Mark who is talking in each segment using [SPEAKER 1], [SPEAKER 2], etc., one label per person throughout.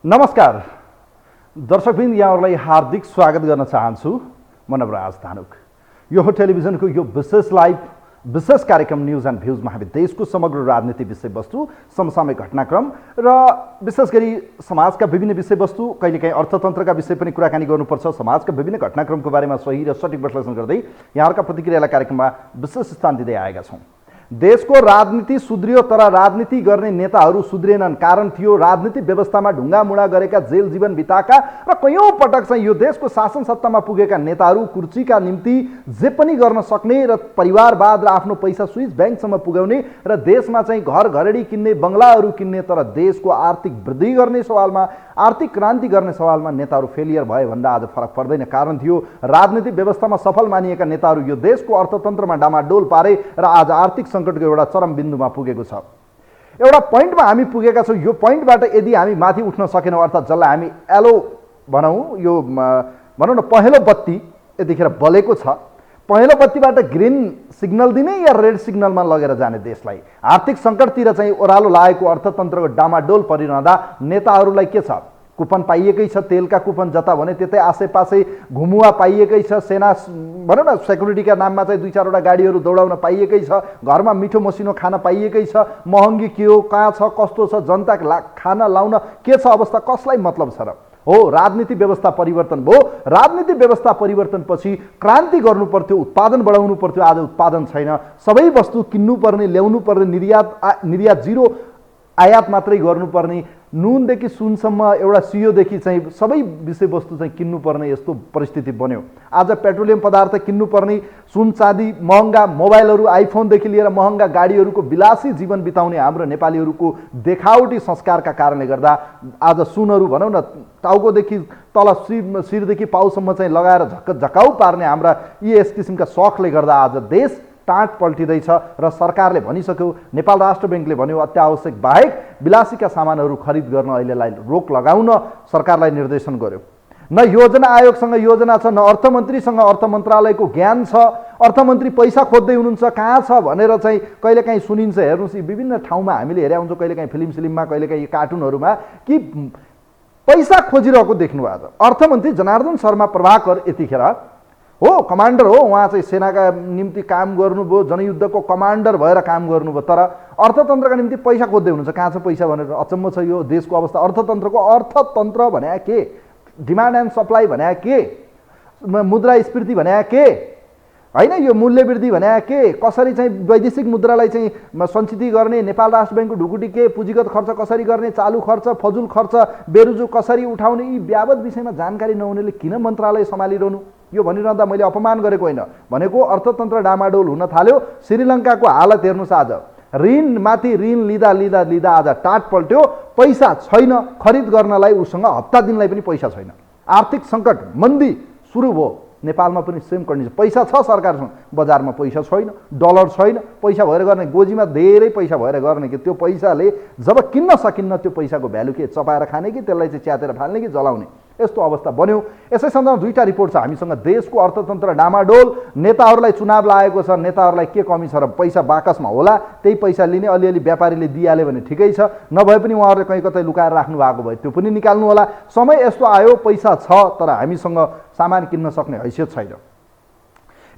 [SPEAKER 1] नमस्कार दर्शकवृन्द, यहाँहरूलाई हार्दिक स्वागत गर्न चाहन्छु। म नवराज धानुक। यो टेलिभिजनको यो विशेष कार्यक्रम न्यूज एन्ड भ्यूजमा हामी देशको समग्र राजनीतिक विषयवस्तु, समसामयिक घटनाक्रम र विशेष गरी समाजका विभिन्न विषयवस्तु, कहिलेकाहीँ अर्थतन्त्रका विषय पनि कुराकानी गर्नुपर्छ। समाजका विभिन्न घटनाक्रमको बारेमा सही र सठिक विश्लेषण गर्दै यहाँहरूका प्रतिक्रियालाई कार्यक्रममा विशेष स्थान दिँदै आएका छौँ। देशको राजनीति सुध्रियो तर राजनीति गर्ने नेताहरू सुध्रेनन्। कारण थियो राजनीतिक व्यवस्थामा ढुङ्गामुढा गरेका, जेल जीवन बिताएका र कयौं पटक चाहिँ यो देशको शासन सत्तामा पुगेका नेताहरू कुर्सीका निम्ति जे पनि गर्न सक्ने र परिवारवाद र आफ्नो पैसा स्विस ब्याङ्कसम्म पुर्याउने र देशमा चाहिँ घर घरेडी किन्ने, बङ्गलाहरू किन्ने, तर देशको आर्थिक वृद्धि गर्ने सवालमा, आर्थिक क्रान्ति गर्ने सवालमा नेताहरू फेलियर भए भन्दा आज फरक पर्दैन। कारण थियो राजनीतिक व्यवस्थामा सफल मानिएका नेताहरू यो देशको अर्थतन्त्रमा डामाडोल पारे र आज आर्थिक सङ्कटको एउटा चरम बिन्दुमा पुगेको छ। एउटा पोइन्टमा हामी पुगेका छौँ। यो पोइन्टबाट यदि हामी माथि उठ्न सकेनौँ, अर्थात् जसलाई हामी एलो भनौँ, यो भनौँ न पहेँलो बत्ती यतिखेर बलेको छ, पहेँलो बत्तीबाट ग्रिन सिग्नल दिने या रेड सिग्नलमा लगेर जाने देशलाई आर्थिक सङ्कटतिर चाहिँ ओह्रालो लागेको अर्थतन्त्रको डामाडोल परिरहँदा नेताहरूलाई के छ? कुपन पाइएकै छ, तेलका कुपन जता भने त्यतै आसेपासै घुमुवा पाइएकै छ, सेना भनौँ न सेक्युरिटीका नाममा चाहिँ 2-4वटा गाडीहरू दौडाउन पाइएकै छ, घरमा मिठो मसिनो खाना पाइएकै छ, महँगी के हो, कहाँ छ, कस्तो छ, जनता खाना लाउन के छ अवस्था, कसलाई मतलब छ र? हो, राजनीति व्यवस्था परिवर्तन भयो। राजनीति व्यवस्था परिवर्तनपछि क्रान्ति गर्नु पर्थ्यो, उत्पादन बढाउनु पर्थ्यो। आज उत्पादन छैन, सबै वस्तु किन्नुपर्ने, ल्याउनुपर्ने, निर्यात जिरो, आयात मात्रै गर्नुपर्ने, नुनदेखि सुनसम्म, एउटा सियोदेखि चाहिँ सबै विषयवस्तु चाहिँ किन्नुपर्ने यस्तो परिस्थिति बन्यो। आज पेट्रोलियम पदार्थ किन्नुपर्ने, सुन चाँदी महँगा, मोबाइलहरू आइफोनदेखि लिएर महँगा गाडीहरूको विलासी जीवन बिताउने हाम्रो नेपालीहरूको देखावटी संस्कारका कारणले गर्दा आज सुनहरू भनौँ न टाउकोदेखि तल शिरदेखि पाउसम्म चाहिँ लगाएर झकाउ पार्ने हाम्रा यस किसिमका सौखले गर्दा आज देश टाँट पल्टिँदैछ र सरकारले भनिसक्यो, नेपाल राष्ट्र ब्याङ्कले भन्यो अत्यावश्यक बाहेक विलासीका सामानहरू खरिद गर्न अहिलेलाई रोक लगाउन सरकारलाई निर्देशन गर्यो। न योजना आयोगसँग योजना छ, न अर्थमन्त्रीसँग अर्थ मन्त्रालयको ज्ञान छ। अर्थमन्त्री पैसा खोज्दै हुनुहुन्छ, कहाँ छ भनेर चाहिँ कहिलेकाहीँ सुनिन्छ। हेर्नुहोस्, विभिन्न ठाउँमा हामीले हेरे आउँछौँ, कहिलेकाहीँ फिल्ममा, कहिलेकाहीँ कार्टुनहरूमा कि पैसा खोजिरहेको देख्नु। आज अर्थमन्त्री जनार्दन शर्मा प्रभाकर यतिखेर हो, कमान्डर हो, उहाँ चाहिँ सेनाका निम्ति काम गर्नुभयो, जनयुद्धको कमान्डर भएर काम गर्नुभयो, तर अर्थतन्त्रका निम्ति पैसा खोज्दै हुनुहुन्छ। कहाँ छ पैसा भनेर अचम्म छ यो देशको अवस्था। अर्थतन्त्र भने के? डिमान्ड एन्ड सप्लाई भने के? मुद्रास्फीति भने के? होइन, यो मूल्य वृद्धि भने के? कसरी चाहिँ वैदेशिक मुद्रालाई चाहिँ सञ्चित गर्ने, नेपाल राष्ट्र ब्याङ्कको ढुकुटी के, पुँजीगत खर्च कसरी गर्ने, चालु खर्च, फजुल खर्च, बेरुजु कसरी उठाउने, यी व्यावत विषयमा जानकारी नहुनेले किन मन्त्रालय सम्हालिरहनु? यो भनिरहँदा मैले अपमान गरेको होइन, भनेको अर्थतन्त्र डामाडोल हुन थाल्यो। श्रीलङ्काको हालत हेर्नुहोस्, आज ऋणमाथि ऋण लिँदा आज टाट पल्ट्यो। पैसा छैन, खरिद गर्नलाई उसँग हप्ता दिनलाई पनि पैसा छैन। आर्थिक सङ्कट, मन्दी सुरु भयो। नेपालमा पनि सेम कन्डिसन। पैसा छ सरकारसँग, बजारमा पैसा छैन, डलर छैन, पैसा भएर गर्ने, गोजीमा धेरै पैसा भएर गर्ने कि त्यो पैसाले जब किन्न सकिन्न त्यो पैसाको भ्यालु के? चपाएर खाने कि त्यसलाई चाहिँ च्यातेर फाल्ने कि जलाउने, यस्तो अवस्था बन्यो। यसै सन्दर्भमा 2टा रिपोर्ट छ हामीसँग। देशको अर्थतन्त्र डामाडोल, नेताहरूलाई चुनाव लागेको छ, नेताहरूलाई के कमी छ र? पैसा बाकसमा होला, त्यही पैसा लिने, अलिअलि व्यापारीले दिइहाल्यो भने ठिकै छ, नभए पनि उहाँहरूले कहीँ कतै लुकाएर राख्नु भएको भए त्यो पनि निकाल्नु होला। समय यस्तो आयो, पैसा छ तर हामीसँग सामान किन्न सक्ने हैसियत छैन।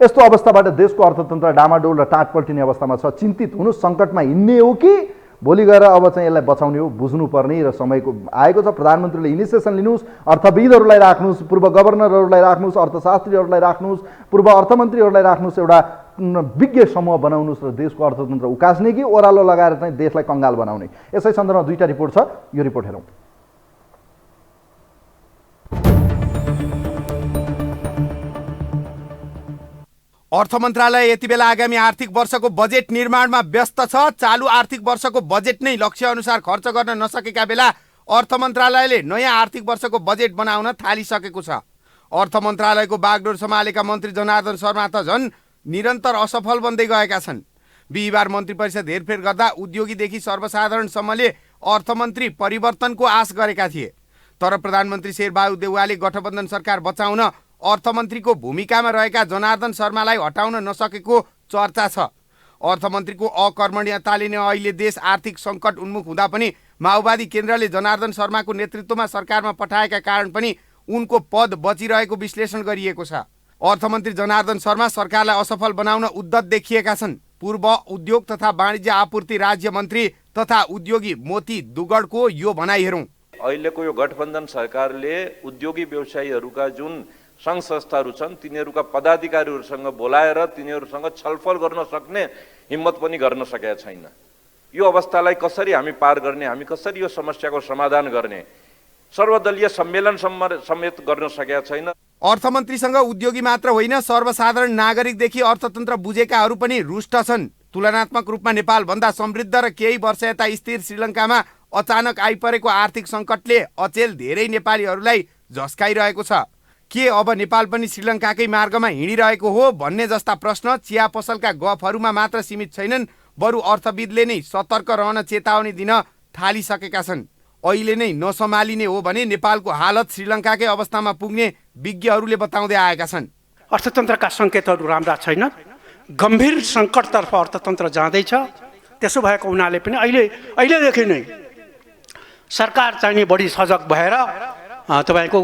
[SPEAKER 1] यस्तो अवस्थाबाट देशको अर्थतन्त्र डामाडोल र टाँट पल्टिने अवस्थामा छ। चिन्तित हुनु, सङ्कटमा हिँड्ने हो कि भोलि गएर अब चाहिँ यसलाई बचाउने हो, बुझ्नुपर्ने र समयको आएको छ। प्रधानमन्त्रीले इनिसिएसन लिनुहोस्, अर्थविदहरूलाई राख्नुहोस्, पूर्व गभर्नरहरूलाई राख्नुहोस्, अर्थशास्त्रीहरूलाई राख्नुहोस्, पूर्व अर्थमन्त्रीहरूलाई राख्नुहोस्, एउटा विज्ञ समूह बनाउनुहोस् र देशको अर्थतन्त्र उकास्ने कि ओह्रालो लगाएर चाहिँ देशलाई कङ्गाल बनाउने। यसै सन्दर्भमा 2टा रिपोर्ट छ, यो रिपोर्ट हेरौँ।
[SPEAKER 2] अर्थ मन्त्रालय यति बेला आगामी आर्थिक वर्षको बजेट निर्माणमा व्यस्त छ। चालु आर्थिक वर्षको बजेट नै लक्ष्य अनुसार खर्च गर्न नसकेका बेला अर्थ मन्त्रालयले नयाँ आर्थिक वर्षको बजेट बनाउन थालिसकेको छ। अर्थ मन्त्रालयको बागडोर सम्हालेका मन्त्री जनार्दन शर्मा त झन् निरन्तर असफल बन्दै गएका छन्। बिहिबार मन्त्री परिषद हेरफेर गर्दा उद्योगीदेखि सर्वसाधारणसम्मले अर्थमन्त्री परिवर्तनको आश गरेका थिए, तर प्रधानमन्त्री शेरबहादुर देउवाले गठबन्धन सरकार बचाउन अर्थमन्त्रीको भूमिकामा रहेका जनार्दन शर्मालाई हटाउन नसकेको चर्चा छ। अर्थमन्त्रीको अकर्मण्यताले नै अहिले देश आर्थिक सङ्कट उन्मुख हुँदा पनि माओवादी केन्द्रले जनार्दन शर्माको नेतृत्वमा सरकारमा पठाएका कारण पनि उनको पद बचिरहेको विश्लेषण गरिएको छ। अर्थमन्त्री जनार्दन शर्मा सरकारलाई असफल बनाउन उद्धत देखिएका छन्। पूर्व उद्योग तथा वाणिज्य आपूर्ति राज्य मन्त्री तथा उद्योगी मोती दुगडको यो भनाइ हेरौँ।
[SPEAKER 3] अहिलेको यो गठबन्धन सरकारले उद्योगी व्यवसायीहरूका जुन सङ्घ संस्थाहरू छन् तिनीहरूका पदाधिकारीहरूसँग बोलाएर तिनीहरूसँग छलफल गर्न सक्ने हिम्मत पनि गर्न सकेका छैन। यो अवस्थालाई कसरी हामी पार गर्ने, हामी कसरी यो समस्याको समाधान गर्ने, सर्वदलीय सम्मेलन समेत गर्न सकेका छैन।
[SPEAKER 2] अर्थमन्त्रीसँग उद्योगी मात्र होइन, सर्वसाधारण नागरिकदेखि अर्थतन्त्र बुझेकाहरू पनि रुष्ट छन्। तुलनात्मक रूपमा नेपालभन्दा समृद्ध र केही वर्ष यता स्थिर श्रीलङ्कामा अचानक आइपरेको आर्थिक सङ्कटले अचेल धेरै नेपालीहरूलाई झस्काइरहेको छ। के अब नेपाल पनि श्रीलङ्काकै मार्गमा हिँडिरहेको हो भन्ने जस्ता प्रश्न चिया पसलका गफहरूमा मात्र सीमित छैनन्, बरु अर्थविदले नै सतर्क रहन चेतावनी दिन थालिसकेका छन्। अहिले नै नसम्हालिने हो भने नेपालको हालत श्रीलङ्काकै अवस्थामा पुग्ने विज्ञहरूले बताउँदै आएका छन्।
[SPEAKER 4] अर्थतन्त्रका सङ्केतहरू राम्रा छैन, गम्भीर सङ्कटतर्फ अर्थतन्त्र जाँदैछ। त्यसो भएको हुनाले पनि अहिलेदेखि नै सरकार चाहिँ बढी सजग भएर तपाईको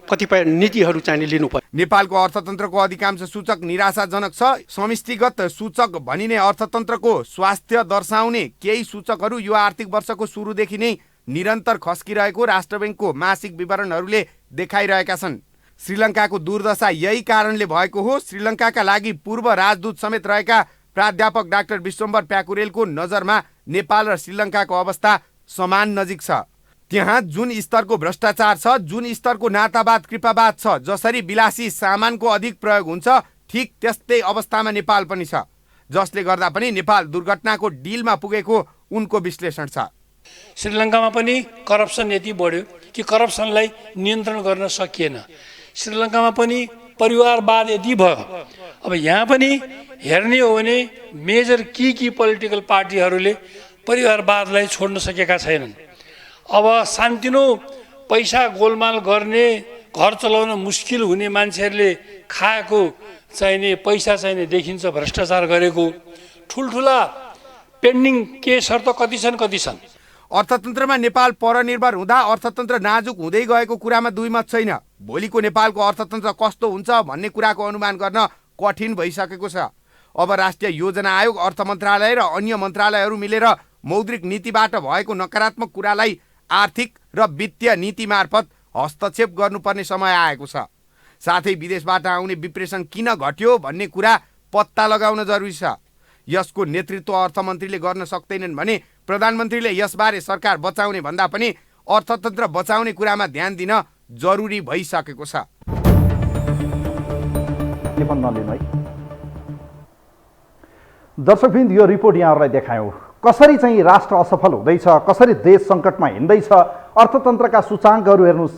[SPEAKER 4] कतिपय नीतिहरू चाहिँ लिनुपर्छ।
[SPEAKER 2] नेपालको अर्थतन्त्रको अधिकांश सूचक निराशाजनक छ। समष्टिगत सूचक भनिने अर्थतन्त्रको स्वास्थ्य दर्शाउने केही सूचकहरू यो आर्थिक वर्षको सुरुदेखि नै निरन्तर खस्किरहेको राष्ट्र बैङ्कको मासिक विवरणहरूले देखाइरहेका छन्। श्रीलङ्काको दुर्दशा यही कारणले भएको हो। श्रीलङ्काका लागि पूर्व राजदूत समेत रहेका प्राध्यापक डाक्टर विश्वम्भर प्याकुरेलको नजरमा नेपाल र श्रीलङ्काको अवस्था समान नजिक छ। त्यहाँ जुन स्तरको भ्रष्टाचार छ, जुन स्तरको नातावाद कृपावाद छ, जसरी विलासी सामानको अधिक प्रयोग हुन्छ, ठिक त्यस्तै अवस्थामा नेपाल पनि छ, जसले गर्दा पनि नेपाल दुर्घटनाको डिलमा पुगेको उनको विश्लेषण छ।
[SPEAKER 5] श्रीलङ्कामा पनि करप्सन यति बढ्यो कि करप्सनलाई नियन्त्रण गर्न सकिएन। श्रीलङ्कामा पनि परिवारवाद यति भयो। अब यहाँ पनि हेर्ने हो भने मेजर की पोलिटिकल पार्टीहरूले परिवारवादलाई छोड्न सकेका छैनन्। अब सानोतिनो पैसा गोलमाल गर्ने, घर चलाउन मुस्किल हुने मान्छेहरूले खाएको चाहिने पैसा चाहिने देखिन्छ भ्रष्टाचार गरेको। ठुल्ठुला पेन्डिङ केसहरू त कति छन्।
[SPEAKER 2] अर्थतन्त्रमा नेपाल परनिर्भर हुँदा अर्थतन्त्र नाजुक हुँदै गएको कुरामा दुई मत छैन। भोलिको नेपालको अर्थतन्त्र कस्तो हुन्छ भन्ने कुराको अनुमान गर्न कठिन भइसकेको छ। अब राष्ट्रिय योजना आयोग, अर्थ मन्त्रालय र अन्य मन्त्रालयहरू मिलेर मौद्रिक नीतिबाट भएको नकारात्मक कुरालाई आर्थिक र वित्तीय नीति मार्फत हस्तक्षेप गर्नुपर्ने समय आएको छ। साथै विदेशबाट आउने विप्रेषण किन घट्यो भन्ने कुरा पत्ता लगाउन जरुरी छ। यसको नेतृत्व अर्थमन्त्रीले गर्न सक्दैनन् भने प्रधानमन्त्रीले यसबारे सरकार बचाउने भन्दा पनि अर्थतन्त्र बचाउने कुरामा ध्यान दिन जरुरी भइसकेको छ।
[SPEAKER 1] दर्शकवृन्द, यो रिपोर्ट यहाँहरूलाई देखायौँ कसरी चाहिँ राष्ट्र असफल हुँदैछ, कसरी देश सङ्कटमा हिँड्दैछ। अर्थतन्त्रका सूचाङ्कहरू हेर्नुहोस्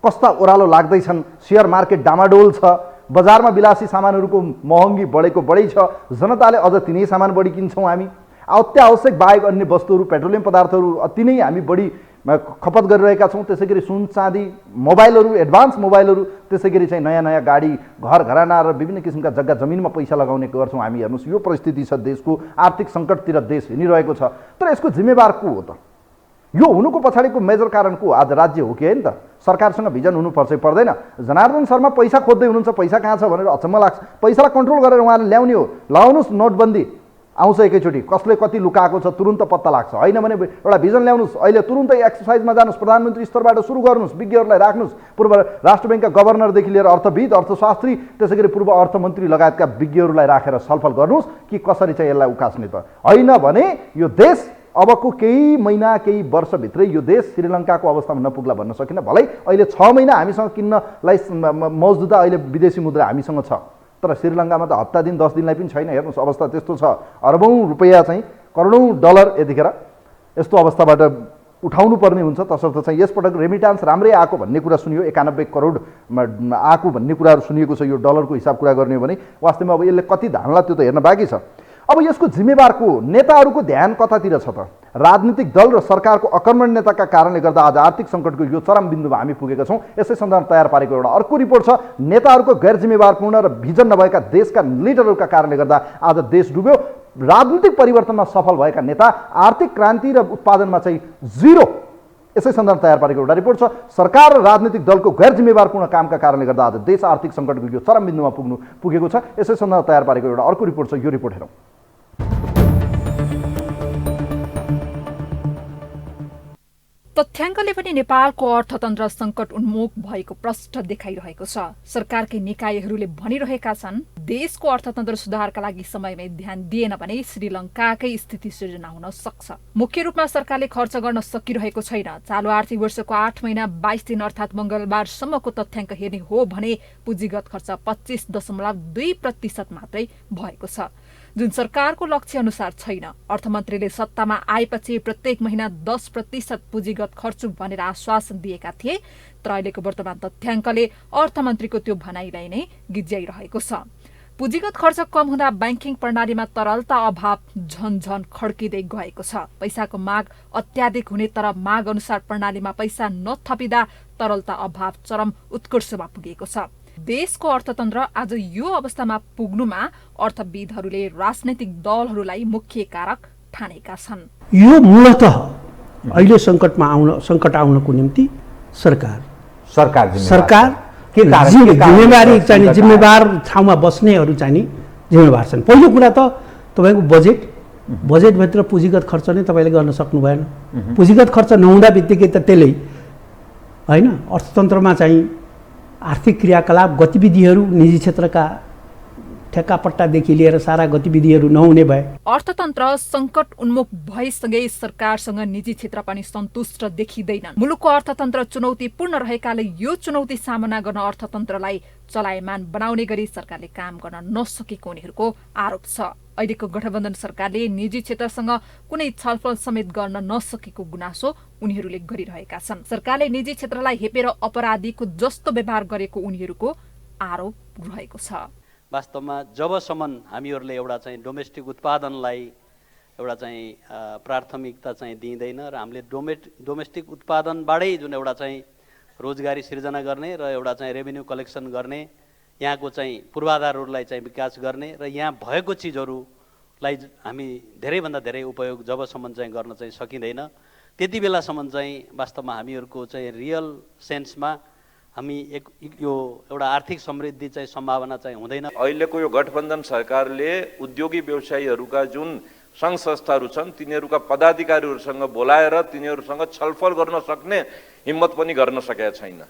[SPEAKER 1] कस्ता ओह्रालो लाग्दैछन्। सेयर मार्केट डामाडोल छ, बजारमा विलासी सामानहरूको महँगी बढेको बढै छ, जनताले अझ तिनै सामान बढी किन्छौँ हामी। अत्यावश्यक बाहेक अन्य वस्तुहरू, पेट्रोलियम पदार्थहरू अति नै हामी बढी खपत गरिरहेका छौँ। त्यसै गरी सुन चाँदी, मोबाइलहरू, एडभान्स मोबाइलहरू, त्यसै गरी चाहिँ नयाँ नयाँ गाडी, घर घराना र विभिन्न किसिमका जग्गा जमिनमा पैसा लगाउने गर्छौँ हामी। हेर्नुहोस् यो परिस्थिति छ, देशको आर्थिक सङ्कटतिर देश हिँडिरहेको छ। तर यसको जिम्मेवार को हो त? यो हुनुको पछाडिको मेजर कारण को? आज राज्य हो कि होइन त? सरकारसँग भिजन हुनुपर्छ पर्दैन? जनार्दन शर्मा पैसा खोज्दै हुनुहुन्छ, पैसा कहाँ छ भनेर अचम्म लाग्छ। पैसालाई कन्ट्रोल गरेर उहाँले ल्याउने हो। लगाउनुहोस् नोटबन्दी, आउँछ एकैचोटि, कसले कति लुकाएको छ तुरुन्त पत्ता लाग्छ। होइन भने एउटा भिजन ल्याउनुहोस्, अहिले तुरुन्तै एक्सर्साइजमा जानुहोस्, प्रधानमन्त्री स्तरबाट सुरु गर्नुहोस्, विज्ञहरूलाई राख्नुहोस्, पूर्व राष्ट्र बैङ्कका गभर्नरदेखि लिएर अर्थविद, अर्थशास्त्री, त्यसै गरी पूर्व अर्थमन्त्री लगायतका विज्ञहरूलाई राखेर छलफल गर्नुहोस् कि कसरी चाहिँ यसलाई उकास्ने त। होइन भने यो देश अबको केही महिना केही वर्षभित्रै यो देश श्रीलङ्काको अवस्थामा नपुग्ला भन्न सकिन्न। भलै अहिले 6 महिना हामीसँग किन्नलाई मौजुदा अहिले विदेशी मुद्रा हामीसँग छ, तर श्रीलङ्कामा त हप्ता दिन 10 दिनलाई पनि छैन। हेर्नुहोस् अवस्था त्यस्तो छ। अरबौँ रुपैयाँ चाहिँ करोडौँ डलर यतिखेर यस्तो अवस्थाबाट उठाउनु पर्ने हुन्छ। तसर्थ चाहिँ यसपटक रेमिटान्स राम्रै आएको भन्ने कुरा सुनियो, 91 करोड आएको भन्ने कुराहरू सुनिएको छ। यो डलरको हिसाब कुरा गर्ने हो भने वास्तवमा अब यसले कति धान्ला त्यो त हेर्न बाँकी छ। अब यसको जिम्मेवार को? नेताहरूको ध्यान कतातिर छ त? राजनीतिक दल र सरकारको अकर्मण्यताका कारणले गर्दा आज आर्थिक सङ्कटको यो चरम बिन्दुमा हामी पुगेका छौँ। यसै सन्दर्भमा तयार पारेको एउटा अर्को रिपोर्ट छ। नेताहरूको गैर जिम्मेवारपूर्ण र भिजन नभएका देशका लिडरहरूका कारणले गर्दा आज देश डुब्यो। राजनीतिक परिवर्तनमा सफल भएका नेता आर्थिक क्रान्ति र उत्पादनमा चाहिँ जिरो, यसै सन्दर्भमा तयार पारेको एउटा रिपोर्ट छ। सरकार र राजनीतिक दलको गैर जिम्मेवारपूर्ण कामका कारणले गर्दा आज देश आर्थिक सङ्कटको यो चरम बिन्दुमा पुगेको छ। यसै सन्दर्भमा तयार पारेको एउटा अर्को रिपोर्ट छ, यो रिपोर्ट हेरौँ।
[SPEAKER 6] तथ्याङ्कले पनि नेपालको अर्थतन्त्र सङ्कट उन्मुख भएको प्रष्ट देखाइरहेको छ। सरकारकै निकायहरूले भनिरहेका छन् देशको अर्थतन्त्र सुधारका लागि समयमै ध्यान दिएन भने श्रीलङ्काकै स्थिति सिर्जना हुन सक्छ। मुख्य रूपमा सरकारले खर्च गर्न सकिरहेको छैन। चालु आर्थिक वर्षको 8 महिना 22 दिन अर्थात् मङ्गलबारसम्मको तथ्याङ्क हेर्ने हो भने पुँजीगत खर्च 25.2% मात्रै भएको छ, जुन सरकारको लक्ष्य अनुसार छैन। अर्थमन्त्रीले सत्तामा आएपछि प्रत्येक महिना 10% पुँजीगत खर्च भनेर आश्वासन दिएका थिए, तर अहिलेको वर्तमान तथ्याङ्कले अर्थमन्त्रीको त्यो भनाइलाई नै गिज्याइरहेको छ। पुँजीगत खर्च कम हुँदा ब्याङ्किङ प्रणालीमा तरलता अभाव झन खड्किँदै गएको छ। पैसाको माग अत्याधिक हुने तर माग अनुसार प्रणालीमा पैसा नथपिँदा तरलता अभाव चरम उत्कर्षमा पुगेको छ। देशको अर्थतन्त्र आज यो अवस्थामा पुग्नुमा अर्थविदहरूले राजनैतिक दलहरूलाई मुख्य कारक ठानेका छन्।
[SPEAKER 4] यो मूलतः अहिले सङ्कट आउनको निम्ति सरकार जिम्मेवारी चाहिँ जिम्मेवार ठाउँमा बस्नेहरू चाहिँ जिम्मेवार छन्। पहिलो कुरा त तपाईँको बजेटभित्र पुँजीगत खर्च नै तपाईँले गर्न सक्नु भएन। पुँजीगत खर्च नहुँदा बित्तिकै त त्यसले होइन अर्थतन्त्रमा चाहिँ आर्थिक क्रियाकलाप गतिविधिहरू निजी क्षेत्रका ठेक्कापट्टादेखि लिएर सारा गतिविधिहरू नहुने भए।
[SPEAKER 6] अर्थतन्त्र सङ्कट उन्मुख भएसँगै सरकारसँग निजी क्षेत्र पनि सन्तुष्ट देखिँदैनन्। मुलुकको अर्थतन्त्र चुनौतीपूर्ण रहेकाले यो चुनौती सामना गर्न अर्थतन्त्रलाई चलायमान बनाउने गरी सरकारले काम गर्न नसकेको उनीहरूको आरोप छ। अहिलेको गठबन्धन सरकारले निजी क्षेत्रसँग कुनै छलफल समेत गर्न नसकेको गुनासो उनीहरूले गरिरहेका छन्। सरकारले निजी क्षेत्रलाई हेपेर अपराधीको जस्तो व्यवहार गरेको उनीहरूको आरोप रहेको छ।
[SPEAKER 7] वास्तवमा जबसम्म हामीहरूले एउटा चाहिँ डोमेस्टिक उत्पादनलाई एउटा चाहिँ प्राथमिकता चाहिँ दिँदैन र हामीले डोमेस्टिक उत्पादनबाटै जुन एउटा चाहिँ रोजगारी सिर्जना गर्ने र एउटा चाहिँ रेभिन्यू कलेक्सन गर्ने, यहाँको चाहिँ पूर्वाधारहरूलाई चाहिँ विकास गर्ने र यहाँ भएको चिजहरूलाई हामी धेरैभन्दा धेरै उपयोग जबसम्म चाहिँ गर्न चाहिँ सकिँदैन, त्यति बेलासम्म चाहिँ वास्तवमा हामीहरूको चाहिँ रियल सेन्समा हामी यो एउटा आर्थिक समृद्धि चाहिँ सम्भावना चाहिँ हुँदैन।
[SPEAKER 3] अहिलेको यो गठबन्धन सरकारले उद्योगी व्यवसायीहरूका जुन सङ्घ संस्थाहरू छन् तिनीहरूका पदाधिकारीहरूसँग बोलाएर तिनीहरूसँग छलफल गर्न सक्ने हिम्मत पनि गर्न सकेका छैन।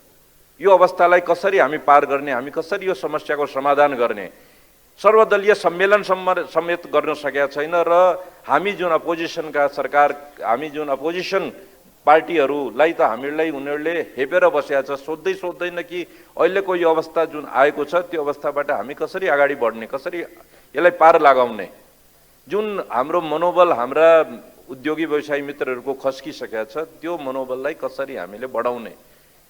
[SPEAKER 3] यो अवस्थालाई कसरी हामी पार गर्ने, हामी कसरी यो समस्याको समाधान गर्ने, सर्वदलीय सम्मेलन समेत गर्न सकेका छैन र हामी जुन अपोजिसनका सरकार हामी जुन अपोजिसन पार्टीहरूलाई त हामीलाई उनीहरूले हेपेर बसेका छ। सोध्दैन कि अहिलेको यो अवस्था जुन आएको छ त्यो अवस्थाबाट हामी कसरी अगाडि बढ्ने, कसरी यसलाई पार लगाउने, जुन हाम्रो मनोबल हाम्रा उद्योगी व्यवसायी मित्रहरूको खस्किसकेका छ त्यो मनोबललाई कसरी हामीले बढाउने।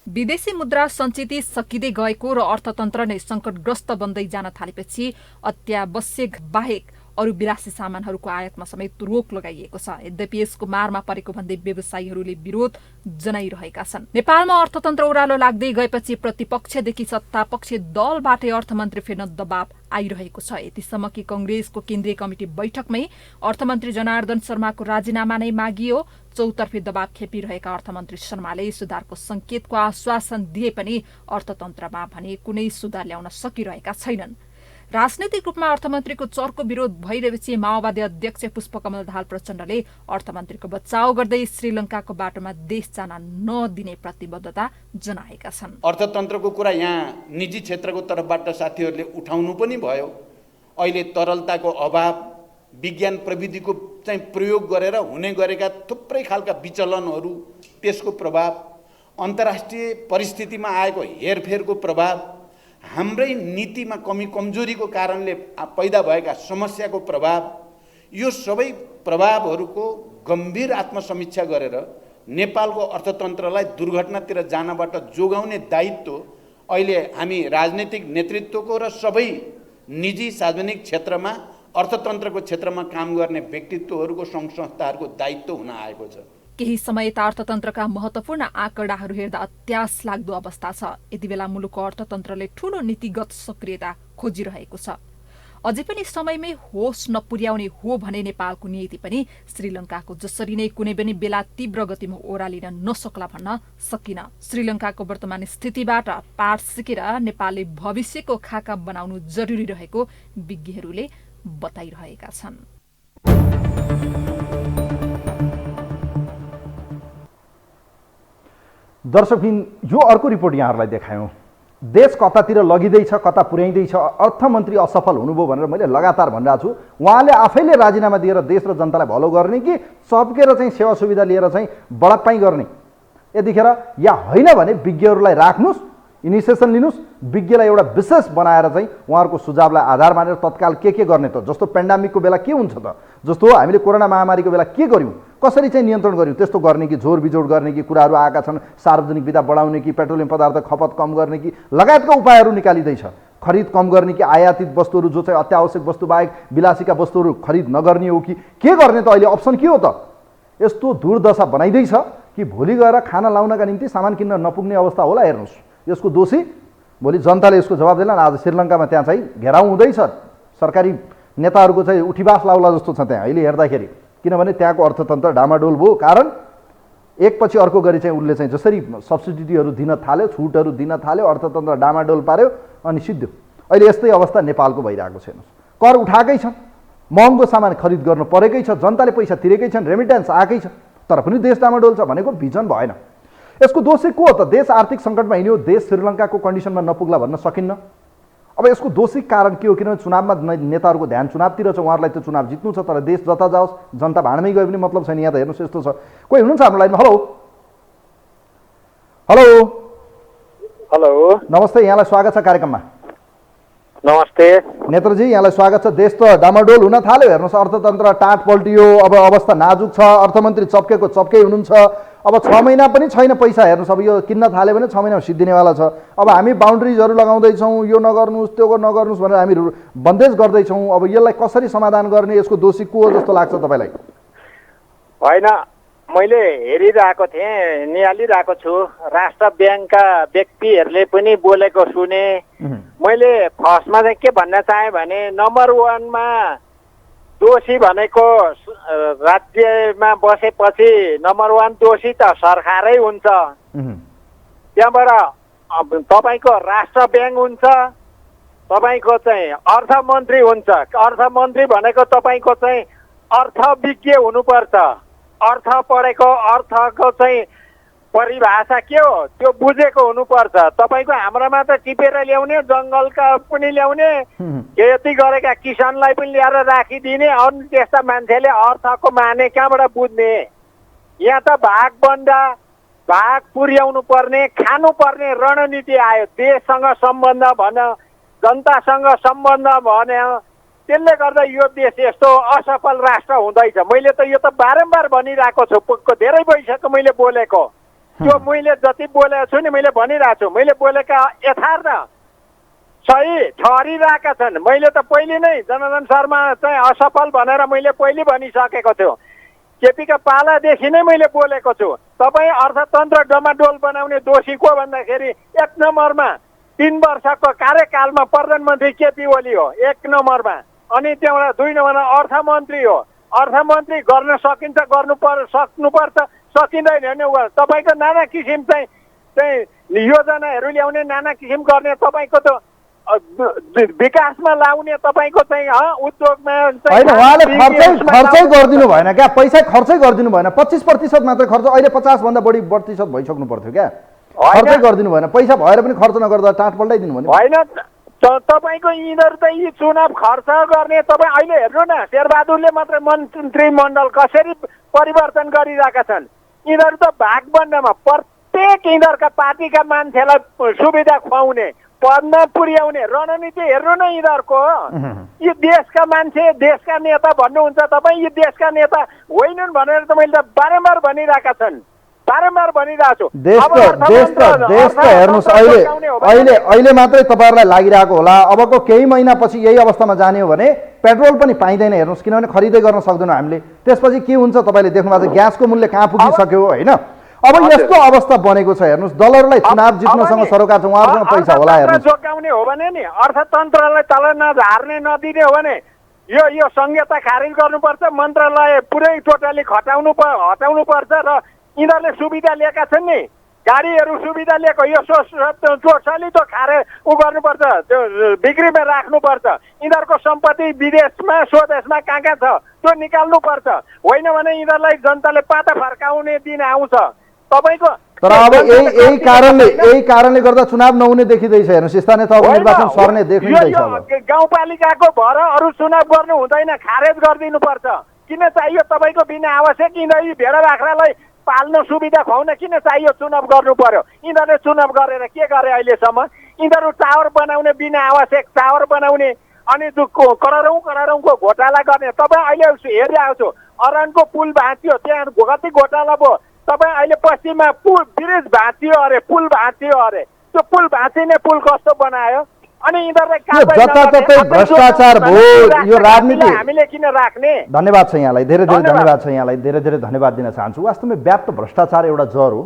[SPEAKER 6] विदेशी मुद्रा सञ्चित सकिँदै गएको र अर्थतन्त्र नै सङ्कटग्रस्त बन्दै जान थालेपछि अत्यावश्यक बाहेक अरू विलासी सामानहरूको आयातमा समेत रोक लगाइएको छ। यद्यपि यसको मारमा परेको भन्दै व्यवसायीहरूले विरोध जनाइरहेका छन्। नेपालमा अर्थतन्त्र ओह्रालो लाग्दै गएपछि प्रतिपक्षदेखि सत्तापक्ष दलबाटै अर्थमन्त्री फेर्न दबाव आइरहेको छ। यतिसम्म कि कङ्ग्रेसको केन्द्रीय कमिटी बैठकमै अर्थमन्त्री जनार्दन शर्माको राजीनामा नै मागियो। चौतर्फी दबाव खेपिरहेका अर्थमन्त्री शर्माले सुधारको सङ्केतको आश्वासन दिए पनि अर्थतन्त्रमा भने कुनै सुधार ल्याउन सकिरहेका छैनन्। राजनैतिक रूपमा अर्थमन्त्रीको चर्को विरोध भइरहेपछि माओवादी अध्यक्ष पुष्पकमल दाहाल प्रचण्डले अर्थमन्त्रीको बचाउ गर्दै श्रीलङ्काको बाटोमा देश जान नदिने प्रतिबद्धता जनाएका छन्।
[SPEAKER 8] अर्थतन्त्रको कुरा यहाँ निजी क्षेत्रको तर्फबाट साथीहरूले उठाउनु पनि भयो। अहिले तरलताको अभाव, विज्ञान प्रविधिको चाहिँ प्रयोग गरेर हुने गरेका थुप्रै खालका विचलनहरू, त्यसको प्रभाव, अन्तर्राष्ट्रिय परिस्थितिमा आएको हेरफेरको प्रभाव, हाम्रै नीतिमा कमजोरीको कारणले पैदा भएका समस्याको प्रभाव, यो सबै प्रभावहरूको गम्भीर आत्मसमीक्षा गरेर नेपालको अर्थतन्त्रलाई दुर्घटनातिर जानबाट जोगाउने दायित्व अहिले हामी राजनीतिक नेतृत्वको र सबै निजी सार्वजनिक क्षेत्रमा अर्थतन्त्रको क्षेत्रमा काम गर्ने व्यक्तित्वहरूको सङ्घ संस्थाहरूको दायित्व हुन आएको छ।
[SPEAKER 6] केही समय यता अर्थतन्त्रका महत्त्वपूर्ण आँकडाहरू हेर्दा अत्यास लाग्दो अवस्था छ। यति बेला मुलुकको अर्थतन्त्रले ठूलो नीतिगत सक्रियता खोजिरहेको छ। अझै पनि समयमै होस नपुर्याउने हो भने नेपालको नीति पनि श्रीलङ्काको जसरी नै कुनै पनि बेला तीव्र गतिमा ओह्रालिन नसक्ला भन्न सकिन। श्रीलङ्काको वर्तमान स्थितिबाट पाठ सिकेर नेपालले भविष्यको खाका बनाउनु जरुरी रहेको विज्ञहरूले बताइरहेका छन्।
[SPEAKER 1] दर्शकबिन यो अर्को रिपोर्ट यहाँहरूलाई देखायौँ। देश कतातिर लगिँदैछ, कता पुर्याइँदैछ, अर्थमन्त्री असफल हुनुभयो भनेर मैले लगातार भनिरहेको छु। उहाँले आफैले राजीनामा दिएर देश र जनतालाई भलो गर्ने कि सबकेर चाहिँ सेवा सुविधा लिएर चाहिँ बढापाई गर्ने? यतिखेर या होइन भने विज्ञहरूलाई राख्नुहोस्, इनिसिएसन लिनुहोस्, विज्ञलाई एउटा विशेष बनाएर चाहिँ उहाँहरूको सुझावलाई आधार मानेर तत्काल के गर्ने त? जस्तो पेन्डामिकको बेला के हुन्छ त? जस्तो हामीले कोरोना महामारीको बेला के गर्यौँ, कसरी चाहिँ नियन्त्रण गर्यौँ, त्यस्तो गर्ने कि जोड बिजोड गर्ने कि कुराहरू आएका छन्, सार्वजनिक विधा बढाउने कि पेट्रोलियम पदार्थ खपत कम गर्ने कि लगायतका उपायहरू निकालिँदैछ। खरिद कम गर्ने कि आयातित वस्तुहरू जो चाहिँ अत्यावश्यक वस्तु बाहेक विलासीका वस्तुहरू खरिद नगर्ने हो कि के गर्ने त? अहिले अप्सन के हो त? यस्तो दुर्दशा बनाइँदैछ कि भोलि गएर खाना लाउनका निम्ति सामान किन्न नपुग्ने अवस्था होला। हेर्नुहोस्, यसको दोषी भोलि जनताले यसको जवाब देला। आज श्रीलङ्कामा त्यहाँ चाहिँ घेराउ हुँदैछ, सरकारी नेताहरूको चाहिँ उठीबास लाउला जस्तो छ त्यहाँ अहिले हेर्दाखेरि। किनभने त्यहाँको अर्थतन्त्र डामाडोल भयो। कारण एकपछि अर्को गरी चाहिँ उसले चाहिँ जसरी सब्सिडीहरू दिन थाल्यो, छुटहरू दिन थाल्यो, अर्थतन्त्र डामाडोल पार्यो अनि सिद्धियो। अहिले यस्तै अवस्था नेपालको भइरहेको छ। हेर्नुहोस्, कर उठाएकै छन्, महँगो सामान खरिद गर्नु परेकै छ, जनताले पैसा तिरेकै छन्, रेमिट्यान्स आएकै छ, तर पनि देश डामाडोल छ भनेको भिजन भएन। यसको दोष चाहिँ को हो त? देश आर्थिक सङ्कटमा हिँड्यो, देश श्रीलङ्काको कन्डिसनमा नपुग्ला भन्न सकिन्न। अब यसको दोषी कारण के हो? किनभने चुनावमा नेताहरूको ध्यान चुनावतिर छ, उहाँहरूलाई त्यो चुनाव जित्नु छ, तर देश जता जाओस् जनता भाँडमै गए पनि मतलब छैन। यहाँ त हेर्नुहोस् यस्तो छ। कोही हुनुहुन्छ हाम्रो लाइनमा? हेलो हेलो
[SPEAKER 9] हेलो,
[SPEAKER 1] नमस्ते, यहाँलाई स्वागत छ कार्यक्रममा।
[SPEAKER 9] नमस्ते
[SPEAKER 1] नेत्रजी, यहाँलाई स्वागत छ। देश त डामाडोल हुन थाल्यो, हेर्नुहोस् अर्थतन्त्र टाँट पल्टियो, अब अवस्था नाजुक छ, अर्थमन्त्री चप्केको चप्कै हुनुहुन्छ। अब 6 महिना पनि छैन पैसा। हेर्नुहोस्, अब यो किन्न थाल्यो भने 6 महिनामा सिद्धिनेवाला छ। अब हामी बााउन्ड्रिजहरू लगाउँदैछौँ, यो नगर्नुहोस् त्यो नगर्नुहोस् भनेर हामी बन्देज गर्दैछौँ। अब यसलाई कसरी समाधान गर्ने? यसको दोषी को हो जस्तो लाग्छ तपाईँलाई?
[SPEAKER 9] होइन, मैले हेरिरहेको थिएँ, निहालिरहेको छु। राष्ट्र ब्याङ्कका व्यक्तिहरूले पनि बोलेको सुने। मैले फर्स्टमा चाहिँ के भन्न चाहेँ भने नम्बर 1 मा दोषी भनेको राज्यमा बसेपछि नम्बर 1 दोषी त सरकारै हुन्छ। त्यहाँबाट तपाईँको राष्ट्र ब्याङ्क हुन्छ, तपाईँको चाहिँ अर्थमन्त्री हुन्छ। अर्थमन्त्री भनेको तपाईँको चाहिँ अर्थविज्ञ हुनुपर्छ। अर्थ पढेको, अर्थको चाहिँ परिभाषा के हो त्यो बुझेको हुनुपर्छ। तपाईँको हाम्रोमा त टिपेर ल्याउने, जङ्गलका पनि ल्याउने, खेती गरेका किसानलाई पनि ल्याएर राखिदिने, अनि त्यस्ता मान्छेले अर्थको माने कहाँबाट बुझ्ने? यहाँ त भाग पुर्याउनु पर्ने, खानुपर्ने रणनीति आयो। देशसँग सम्बन्ध भन, जनतासँग सम्बन्ध भन्यो, त्यसले गर्दा यो देश यस्तो असफल राष्ट्र हुँदैछ। मैले त यो त बारम्बार भनिरहेको छु, धेरै भइसक्यो मैले बोलेको। त्यो मैले जति बोलेको छु नि मैले भनिरहेको छु। मैले बोलेका यथार्थ सही ठहरिरहेका छन्। मैले त पहिले नै जनार्दन शर्मा चाहिँ असफल भनेर मैले पहिले भनिसकेको छु। केपीका पालादेखि नै मैले बोलेको छु। तपाईँ अर्थतन्त्र डमाडोल बनाउने दोषी को भन्दाखेरि 1 नम्बरमा 3 वर्षको कार्यकालमा प्रधानमन्त्री केपी ओली हो 1 नम्बरमा। अनि त्यहाँबाट 2 नम्बरमा अर्थमन्त्री हो। अर्थमन्त्री गर्न सकिन्छ, सक्नुपर्छ, सकिँदैन भने तपाईँको नाना किसिम चाहिँ योजनाहरू ल्याउने, नाना किसिम गर्ने, तपाईँको त विकासमा लाउने, तपाईँको चाहिँ उद्योगमा
[SPEAKER 1] होइन, उहाँले खर्चै गरिदिनु भएन क्या, पैसा खर्चै गरिदिनु भएन। 25% मात्रै खर्च, अहिले 50 भन्दा बढी प्रतिशत भइसक्नु पर्थ्यो क्या। खर्चै गरिदिनु भएन, पैसा भएर पनि खर्च नगर्दा टाँट पल्टाइदिनु भने
[SPEAKER 9] होइन। तपाईँको यिनीहरू त यी चुनाव खर्च गर्ने, तपाईँ अहिले हेर्नु न, शेरबहादुरले मात्रै मन्त्रीमण्डल कसरी परिवर्तन गरिरहेका छन्। यिनीहरू त भागबन्डमा प्रत्येक यिनीहरूका पार्टीका मान्छेलाई सुविधा खुवाउने, पदमा पुर्याउने रणनीति हेर्नु न यिनीहरूको। यी देशका मान्छे, देशका नेता भन्नुहुन्छ तपाईँ, यी देशका नेता होइनन् भनेर त मैले त बारम्बार भनिरहेका छन्, बारम्बार भनिरहेको छु।
[SPEAKER 1] देश त हेर्नुहोस्, अहिले मात्रै तपाईँहरूलाई लागिरहेको होला, अबको केही महिनापछि यही अवस्थामा जाने हो भने पेट्रोल पनि पाइँदैन। हेर्नुहोस्, किनभने खरिदै गर्न सक्दैनौँ हामीले। त्यसपछि के हुन्छ तपाईँले देख्नु भएको छ, ग्यासको मूल्य कहाँ पुगिसक्यो होइन। अब यस्तो अवस्था बनेको छ हेर्नुस्, दलहरूलाई चुनाव जित्नसँग सरोकार छ, उहाँहरूसँग पैसा होला हेर्नुस्।
[SPEAKER 9] जोगाउने हो भने नि अर्थतन्त्रलाई तल नझार्ने नदिने हो भने यो संहिता खारिज गर्नुपर्छ, मन्त्रालय पुरै टोटली हटाउनु पर्छ र यिनीहरूले सुविधा लिएका छन् नि, गाडीहरू सुविधा लिएको यो टोटली त खारे गर्नुपर्छ, त्यो बिक्रीमा राख्नुपर्छ। यिनीहरूको सम्पत्ति विदेशमा स्वदेशमा कहाँ छ त्यो निकाल्नुपर्छ, होइन भने यिनीहरूलाई जनताले पाता फर्काउने दिन आउँछ तपाईँको।
[SPEAKER 1] तर अब यही कारणले गर्दा चुनाव नहुने देखिँदैछ हेर्नुहोस्, स्थानीय तहको निर्वाचन सर्ने देखिँदैछ।
[SPEAKER 9] गाउँपालिकाको भएर अरू चुनाव गर्नु हुँदैन, खारेज गरिदिनुपर्छ। किन चाहियो तपाईँको बिना आवश्यक यिनीहरू भेडा बाख्रालाई पाल्न सुविधा खुवाउन किन चाहियो चुनाव गर्नु पर्यो? यिनीहरूले चुनाव गरेर के गरे अहिलेसम्म? यिनीहरू टावर बनाउने बिना आवश्यक टावर बनाउने अनि करोडौँको घोटाला गर्ने। तपाईँ अहिले हेरिरहेको छु, अरनको पुल भाँचियो, त्यहाँ कति घोटाला भयो। तपाईँ अहिले पश्चिममा पुल ब्रिज भाँचियो अरे, पुल भाँचियो अरे, त्यो पुल भाँचिने पुल कस्तो बनायो? अनि यिनीहरूले
[SPEAKER 1] जताततै भ्रष्टाचार भयो, यो राजनीति
[SPEAKER 9] हामीले किन राख्ने?
[SPEAKER 1] धन्यवाद छ यहाँलाई, धेरै धन्यवाद छ यहाँलाई, धेरै धन्यवाद दिन चाहन्छु। वास्तवमा व्याप्त भ्रष्टाचार एउटा जर हो,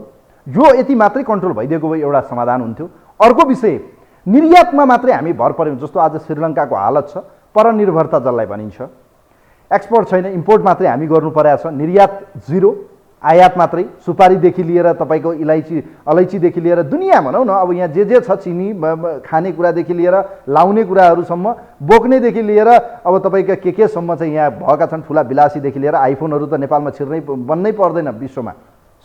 [SPEAKER 1] यो यति मात्रै कन्ट्रोल भइदिएको भए एउटा समाधान हुन्थ्यो। अर्को विषय, निर्यातमा मात्रै हामी भर पर्यौँ, जस्तो आज श्रीलङ्काको हालत छ, परनिर्भरता जसलाई भनिन्छ, एक्सपोर्ट छैन, इम्पोर्ट मात्रै हामी गर्नु परेको छ, निर्यात जिरो, आयात मात्रै, सुपारीदेखि लिएर तपाईँको अलैँचीदेखि लिएर दुनियाँ भनौँ न, अब यहाँ जे छ चिनी खानेकुरादेखि लिएर लाउने कुराहरूसम्म, बोक्नेदेखि लिएर अब तपाईँका केसम्म चाहिँ यहाँ भएका छन्। ठुला विलासीदेखि लिएर आइफोनहरू त नेपालमा बन्नै पर्दैन, विश्वमा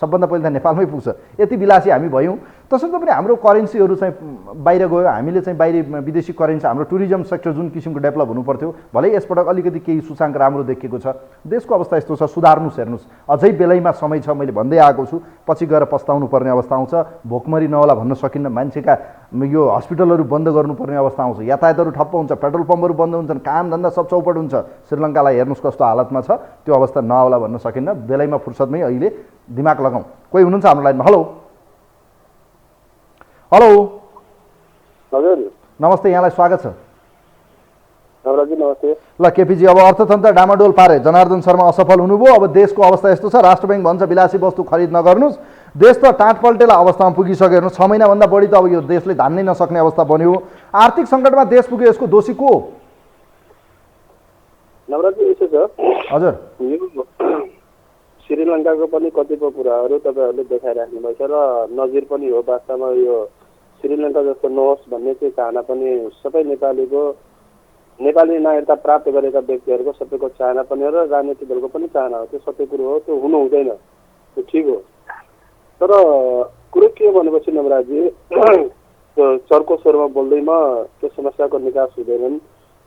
[SPEAKER 1] सबभन्दा पहिला त नेपालमै पुग्छ, यति विलासी हामी भयौँ। तसर्थ पनि हाम्रो करेन्सीहरू चाहिँ बाहिर गयो, हामीले चाहिँ बाहिरी विदेशी करेन्सी, हाम्रो टुरिज्म सेक्टर जुन किसिमको डेभलप हुनु पर्थ्यो, भलै यसपटक अलिकति केही सूचाङ्क राम्रो देखिएको छ। देशको अवस्था यस्तो छ, सुधार्नुहोस्, हेर्नुहोस्, अझै बेलैमा समय छ। मैले भन्दै आएको छु, पछि गएर पस्ताउनु पर्ने अवस्था आउँछ, भोकमरी नहोला भन्न सकिन्न, मान्छेका यो हस्पिटलहरू बन्द गर्नुपर्ने अवस्था आउँछ, यातायातहरू ठप्प हुन्छ, पेट्रोल पम्पहरू बन्द हुन्छन्, कामधन्दा सब चौपट हुन्छ। श्रीलङ्कालाई हेर्नुहोस् कस्तो हालतमा छ, त्यो अवस्था नहोला भन्न सकिन्न। बेलैमा फुर्सदमै अहिले दिमाग लगाउँ। कोही हुनुहुन्छ हाम्रो लाइनमा? हेलो
[SPEAKER 10] हजुर,
[SPEAKER 1] नमस्ते, यहाँलाई स्वागत छ।
[SPEAKER 10] नमस्ते।
[SPEAKER 1] ल केपीजी, अब अर्थतन्त्र डामाडोल पारे, जनार्दन शर्मा असफल हुनुभयो, अब देशको अवस्था यस्तो छ, राष्ट्र ब्याङ्क भन्छ विलासी वस्तु खरिद नगर्नुहोस्, देश त टाँटपल्टेला अवस्थामा पुगिसक्यो हेर्नुहोस्। 6 महिनाभन्दा बढी त अब यो देशले धान्नै नसक्ने अवस्था बन्यो। आर्थिक सङ्कटमा देश पुग्यो, यसको दोषी को हो?
[SPEAKER 10] नवराजी यसो छ
[SPEAKER 1] हजुर,
[SPEAKER 10] श्रीलङ्काको पनि कतिपय कुराहरू तपाईँहरूले देखाइराख्नु भएको छ र नजिर पनि हो। वास्तवमा यो श्रीलङ्का जस्तो नहोस् भन्ने चाहिँ चाहना पनि सबै नेपाली नागरिकता प्राप्त गरेका व्यक्तिहरूको सबैको चाहना पनि हो र राजनीतिक दलको पनि चाहना हो। त्यो सत्य कुरो हो, त्यो हुनु हुँदैन, त्यो ठिक हो। तर कुरो के हो भनेपछि नवराजी, चर्को स्वरमा बोल्दैमा त्यो समस्याको निकास हुँदैनन्।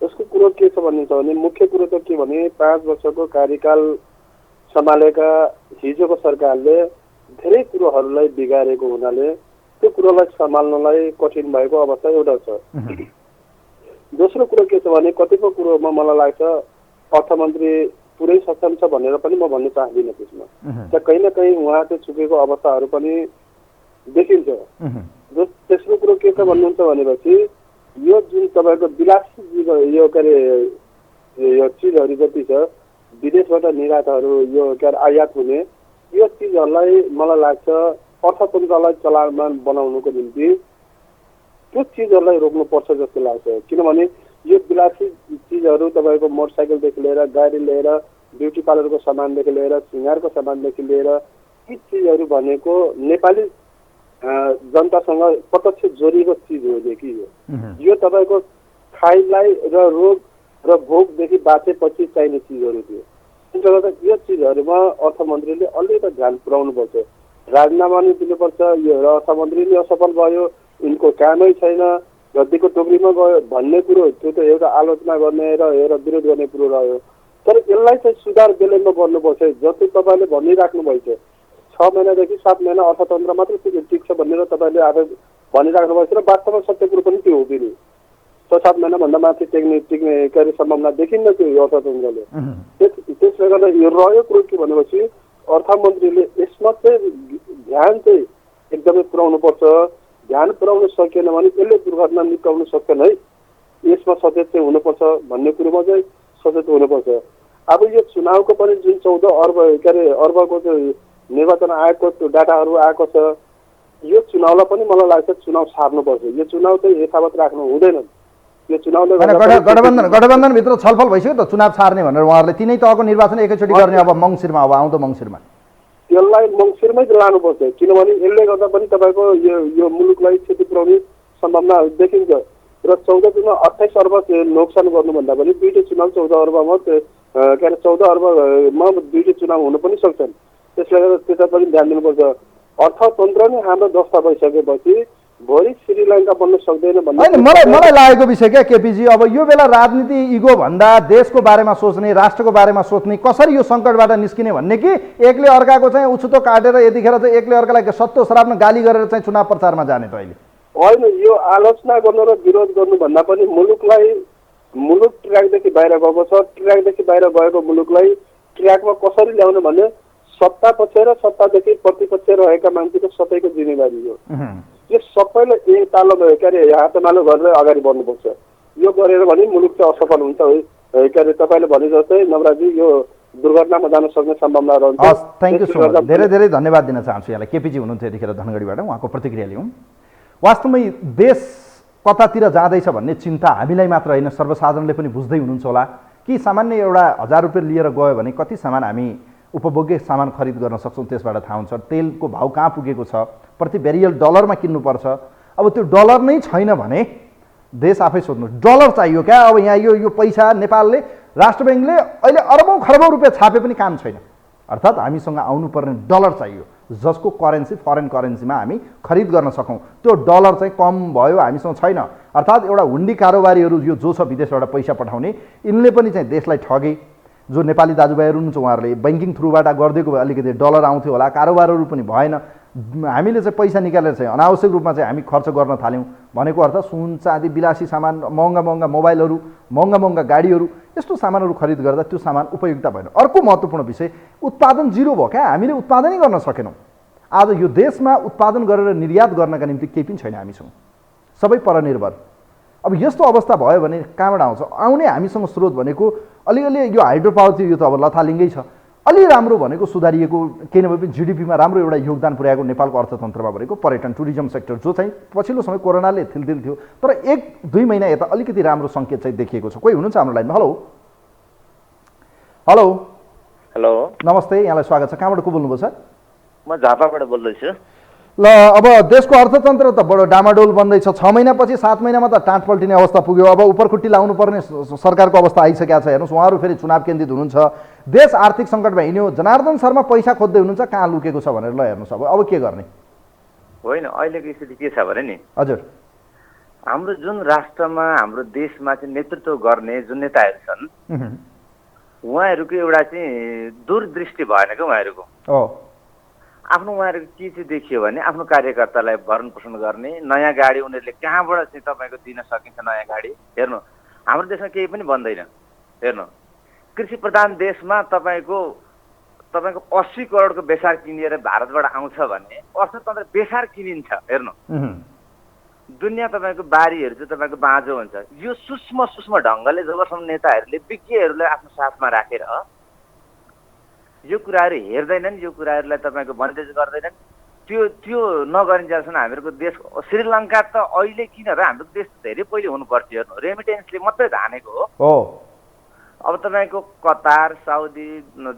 [SPEAKER 10] यसको कुरो के छ भनिन्छ भने, मुख्य कुरो त के भने 5 वर्षको कार्यकाल सम्हालेका हिजोको सरकारले धेरै कुरोहरूलाई बिगारेको हुनाले त्यो कुरोलाई सम्हाल्नलाई कठिन भएको अवस्था एउटा छ। दोस्रो कुरो के छ भने, कतिपय कुरोमा मलाई लाग्छ अर्थमन्त्री पुरै सक्षम छ भनेर पनि म भन्न चाहदिनँ। त्यसमा त्यहाँ कहीँ न कहीँ उहाँ चाहिँ चुकेको अवस्थाहरू पनि देखिन्छ। तेस्रो कुरो के छ भन्नुहुन्छ भनेपछि, यो जुन तपाईँको विलासी यो के अरे यो चिजहरू जति छ विदेशबाट निर्यातहरू यो के अरे आयात हुने, यो चिजहरूलाई मलाई लाग्छ अर्थतन्त्रलाई चलायमान बनाउनुको निम्ति त्यो चिजहरूलाई रोक्नुपर्छ जस्तो लाग्छ। किनभने यो विलासी चिजहरू तपाईँको मोटरसाइकलदेखि लिएर, गाडी लिएर, ब्युटी पार्लरको सामानदेखि लिएर, सिँगारको सामानदेखि लिएर, यी चिजहरू भनेको नेपाली जनतासँग प्रत्यक्ष जोडिएको चिज हो कि यो तपाईँको खाइलाई र रोग र भोकदेखि बाँचेपछि चाहिने चिजहरू थियो। त्यसले गर्दा यो चिजहरूमा अर्थमन्त्रीले अलिकति ध्यान पुर्याउनुपर्छ, राजीनामा नि दिनुपर्छ। यो अर्थमन्त्री नै असफल भयो, उनको कामै छैन, गद्दीको टोकरीमा गयो भन्ने कुरो, त्यो त एउटा आलोचना गर्ने र एउटा विरोध गर्ने कुरो रह्यो। तर यसलाई चाहिँ सुधार बेलैमा गर्नुपर्छ। जस्तो तपाईँले भनिराख्नु भएको छ 6 महिनादेखि 7 महिना अर्थतन्त्र मात्रै ठिक छ भनेर तपाईँले आफै भनिराख्नु भएको छ र वास्तवमा सत्य कुरो पनि त्यो हो फेरि। 6-7 महिनाभन्दा माथि टिक्ने के अरे सम्भावना देखिन्न त्यो अर्थतन्त्रले। त्यसले गर्दा यो रह्यो कुरो के भनेपछि अर्थमन्त्रीले यसमा चाहिँ ध्यान चाहिँ एकदमै पुर्याउनुपर्छ। ध्यान पुर्याउन सकेन भने यसले दुर्घटना निकाल्न सक्दैन है, यसमा सचेत चाहिँ हुनुपर्छ भन्ने कुरोमा चाहिँ सचेत हुनुपर्छ। अब यो चुनावको पनि जुन 14 अर्ब के अरे अर्बको चाहिँ निर्वाचन आयोगको त्यो डाटाहरू आएको छ। यो चुनावलाई पनि मलाई लाग्छ चुनाव सार्नुपर्छ। यो चुनाव चाहिँ यथावत राख्नु हुँदैन। यो चुनावले
[SPEAKER 1] गठबन्धनभित्र छलफल भइसक्यो त चुनाव छार्ने भनेर उहाँहरूले तिनै तहको निर्वाचन एकैचोटि गर्ने अब मङ्सिरमा अब आउँदो मङ्सिरमा
[SPEAKER 10] त्यसलाई मङ्सिरमै लानुपर्छ। किनभने यसले गर्दा पनि तपाईँको यो मुलुकलाई क्षति पुर्याउने सम्भावना देखिन्छ र 14 चुनाव 28 अर्ब नोक्सान गर्नुभन्दा पनि दुईटै चुनाव 14 अर्बमा के अरे 14 अर्बमा दुईटै चुनाव हुन पनि सक्छन्। त्यसले गर्दा त्यता पनि ध्यान दिनुपर्छ। अर्थतन्त्र नै हाम्रो दस्ता भइसकेपछि भोलि श्रीलङ्का बन्न सक्दैन भन्ने
[SPEAKER 1] मलाई लागेको विषय क्या केपीजी। अब यो बेला राजनीति इगो भन्दा देशको बारेमा सोच्ने, राष्ट्रको बारेमा सोच्ने, कसरी यो सङ्कटबाट निस्किने भन्ने कि एकले अर्काको चाहिँ उछुतो काटेर यतिखेर चाहिँ एकले अर्कालाई सत्तो सराप्न गाली गरेर चाहिँ चुनाव प्रचारमा जाने त अहिले
[SPEAKER 10] होइन। यो आलोचना गर्नु र विरोध गर्नुभन्दा पनि मुलुक ट्र्याकदेखि बाहिर गएको छ। ट्र्याकदेखि बाहिर गएको मुलुकलाई ट्र्याकमा कसरी ल्याउनु भने सत्ता पक्ष र सत्तादेखि प्रतिपक्ष रहेका मान्छेको सबैको जिम्मेवारी हो। यो सबैले एक तालो के अरे हातमालो गरेर अगाडि बढ्नुपर्छ। यो गरेर भने मुलुक चाहिँ असफल हुन्छ। के अरे तपाईँले भने जस्तै नवराजी यो दुर्घटनामा जान सक्ने सम्भावना रहन्छ।
[SPEAKER 1] Thank you so much. धेरै धेरै धन्यवाद दिन चाहन्छु यहाँलाई। केपीजी हुनुहुन्थ्यो यतिखेर धनगढीबाट, उहाँको प्रतिक्रिया लिउँ। वास्तवमै देश कतातिर जाँदैछ भन्ने चिन्ता हामीलाई मात्र होइन सर्वसाधारणले पनि बुझ्दै हुनुहुन्छ होला कि सामान्य एउटा 1000 रुपियाँ लिएर गयो भने कति सामान हामी उपभोग्य सामान खरिद गर्न सक्छौँ त्यसबाट थाहा हुन्छ। तेलको भाउ कहाँ पुगेको छ, प्रति ब्यारियल डलरमा किन्नुपर्छ। अब त्यो डलर नै छैन भने देश आफै सोध्नु डलर चाहियो क्या। अब यहाँ यो पैसा नेपालले राष्ट्र ब्याङ्कले अहिले अरबौँ खरबौँ रुपियाँ छापे पनि काम छैन। अर्थात् हामीसँग आउनुपर्ने डलर चाहियो जसको करेन्सी फरेन करेन्सीमा हामी खरिद गर्न सकौँ। त्यो डलर चाहिँ कम भयो, हामीसँग छैन। अर्थात् एउटा हुन्डी कारोबारीहरू जो छ विदेशबाट पैसा पठाउने यिनले पनि चाहिँ देशलाई ठगे। जो नेपाली दाजुभाइहरू हुनुहुन्छ उहाँहरूले ब्याङ्किङ थ्रुबाट गरिदिएको भए अलिकति डलर आउँथ्यो होला, कारोबारहरू पनि भएन। हामीले चाहिँ पैसा निकालेर चाहिँ अनावश्यक रूपमा चाहिँ हामी खर्च गर्न थाल्यौँ। भनेको अर्थ सुन चाँदी विलासी सामान, महँगा महँगा मोबाइलहरू, महँगा महँगा गाडीहरू, यस्तो सामानहरू खरिद गर्दा त्यो सामान उपयुक्ता भएन। अर्को महत्त्वपूर्ण विषय उत्पादन जिरो भयो क्या। हामीले उत्पादनै गर्न सकेनौँ। आज यो देशमा उत्पादन गरेर निर्यात गर्नका निम्ति केही पनि छैन हामीसँग, सबै परनिर्भर। अब यस्तो अवस्था भयो भने कहाँबाट आउँछ? आउने हामीसँग स्रोत भनेको अलिअलि यो हाइड्रो पावर थियो, यो त अब लथालिङ्गै छ। अलि राम्रो भनेको सुधारिएको केही नभए पनि जिडिपीमा राम्रो एउटा योगदान पुर्याएको नेपालको अर्थतन्त्रमा भनेको पर्यटन टुरिज्म सेक्टर, जो चाहिँ पछिल्लो समय कोरोनाले थिलथिल थियो तर 1-2 महिना यता अलिकति राम्रो सङ्केत चाहिँ देखिएको छ। कोही हुनुहुन्छ हाम्रो लाइनमा? हेलो हेलो
[SPEAKER 11] हेलो,
[SPEAKER 1] नमस्ते, यहाँलाई स्वागत छ। कहाँबाट को बोल्नुभयो सर?
[SPEAKER 11] म झापाबाट बोल्दैछु।
[SPEAKER 1] ल अब देशको अर्थतन्त्र त बडो डामाडोल बन्दैछ। 6 महिनापछि 7 महिनामा त टाँट पल्टिने अवस्था पुग्यो। अब उपरखुट्टी लाउनु पर्ने सरकारको अवस्था आइसकेको छ। हेर्नुहोस् उहाँहरू फेरि चुनाव केन्द्रित हुनुहुन्छ। देश आर्थिक सङ्कटमा हिँड्यो। जनार्दन शर्मा पैसा खोज्दै हुनुहुन्छ कहाँ लुकेको छ भनेर। ल हेर्नुहोस् अब के गर्ने?
[SPEAKER 11] होइन, अहिलेको स्थिति के छ भने नि
[SPEAKER 1] हजुर,
[SPEAKER 11] हाम्रो जुन राष्ट्रमा हाम्रो देशमा चाहिँ नेतृत्व गर्ने जुन नेताहरू छन् उहाँहरूको एउटा चाहिँ दूरदृष्टि भएन क्या। उहाँहरूको आफ्नो उहाँहरूको के चाहिँ देखियो भने आफ्नो कार्यकर्तालाई भरण पोषण गर्ने, नयाँ गाडी उनीहरूले कहाँबाट चाहिँ तपाईँको दिन सकिन्छ नयाँ गाडी। हेर्नु हाम्रो देशमा केही पनि बन्दैन। हेर्नु कृषि प्रधान देशमा तपाईँको 80 करोडको बेसार किनिएर भारतबाट आउँछ भने अर्थतन्त्र बेसार किनिन्छ। हेर्नु दुनियाँ तपाईँको बारीहरू चाहिँ तपाईँको बाँझो हुन्छ। यो सूक्ष्म ढङ्गले जबसम्म नेताहरूले विज्ञहरूलाई आफ्नो साथमा राखेर यो कुराहरू हेर्दैनन्, यो कुराहरूलाई तपाईँको बन्देज गर्दैनन्, त्यो नगरिन्जेलसम्म हामीहरूको देश श्रीलङ्का त अहिले किन र हाम्रो देश धेरै पहिले हुनुपर्थ्यो। हेर्नु रेमिटेन्सले मात्रै धानेको हो। अब तपाईँको कतार, साउदी,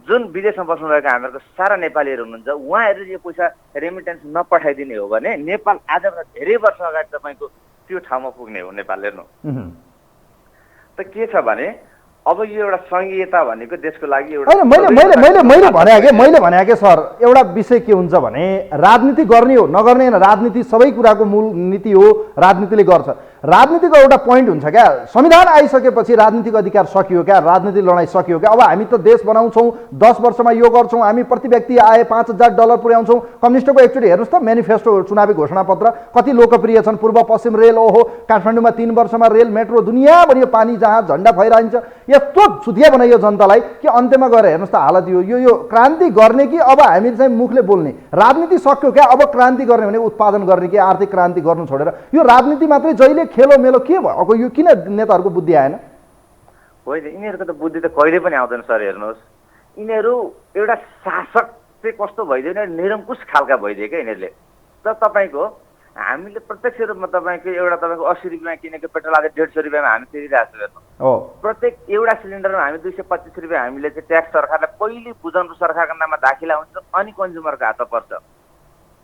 [SPEAKER 11] जुन विदेशमा बस्नुभएका हामीहरूको सारा नेपालीहरू हुनुहुन्छ उहाँहरू यो पैसा रेमिटेन्स नपठाइदिने हो भने नेपाल आजभन्दा धेरै वर्ष अगाडि तपाईँको त्यो ठाउँमा पुग्ने हो नेपाल। हेर्नु त के छ भने अब यो एउटा सङ्घीयता भनेको देशको लागि एउटा
[SPEAKER 1] मैले भने के सर एउटा विषय के हुन्छ भने राजनीति गर्ने हो नगर्ने होइन। राजनीति सबै कुराको मूल नीति हो, राजनीतिले गर्छ। राजनीतिको एउटा पोइन्ट हुन्छ क्या, संविधान आइसकेपछि राजनीतिक अधिकार सकियो क्या, राजनीतिक लडाइँ सकियो क्या। अब हामी त देश बनाउँछौँ, 10 वर्षमा यो गर्छौँ, हामी प्रति व्यक्ति आए $5000 पुर्याउँछौँ। कम्युनिस्टको एकचोटि हेर्नुहोस् त मेनिफेस्टो चुनावी घोषणापत्र कति लोकप्रिय छन्। पूर्व पश्चिम रेल, ओहो काठमाडौँमा 3 वर्षमा रेल, मेट्रो, दुनियाँभरि पानी जहाज, झन्डा फैलाइन्छ। यस्तो छुतिया बनाइयो जनतालाई कि अन्त्यमा गएर हेर्नुहोस् त हालत यो क्रान्ति गर्ने कि अब हामी चाहिँ मुखले बोल्ने? राजनीति सक्यो क्या, अब क्रान्ति गर्ने भने उत्पादन गर्ने कि आर्थिक क्रान्ति गर्नु छोडेर यो राजनीति मात्रै जहिले खेलो मेलो के भयो? अब यो किन नेताहरूको बुद्धि आएन?
[SPEAKER 11] होइन, यिनीहरूको त बुद्धि त कहिले पनि आउँदैन सर। हेर्नुहोस् यिनीहरू एउटा शासक चाहिँ कस्तो भइदियो भने निरङ्कुश खालका भइदियो क्या यिनीहरूले। त तपाईँको हामीले प्रत्यक्ष रूपमा तपाईँको एउटा तपाईँको 80 रुपियाँमा किनेको पेट्रोल आज 150 रुपियाँमा हामी तिरिरहेको छौँ हेर्नु। प्रत्येक एउटा सिलिन्डरमा हामी 225 रुपियाँ हामीले चाहिँ ट्याक्स सरकारलाई पहिले बुझाउनु, सरकारको नाममा दाखिला हुन्छ अनि कन्ज्युमरको हातमा पर्छ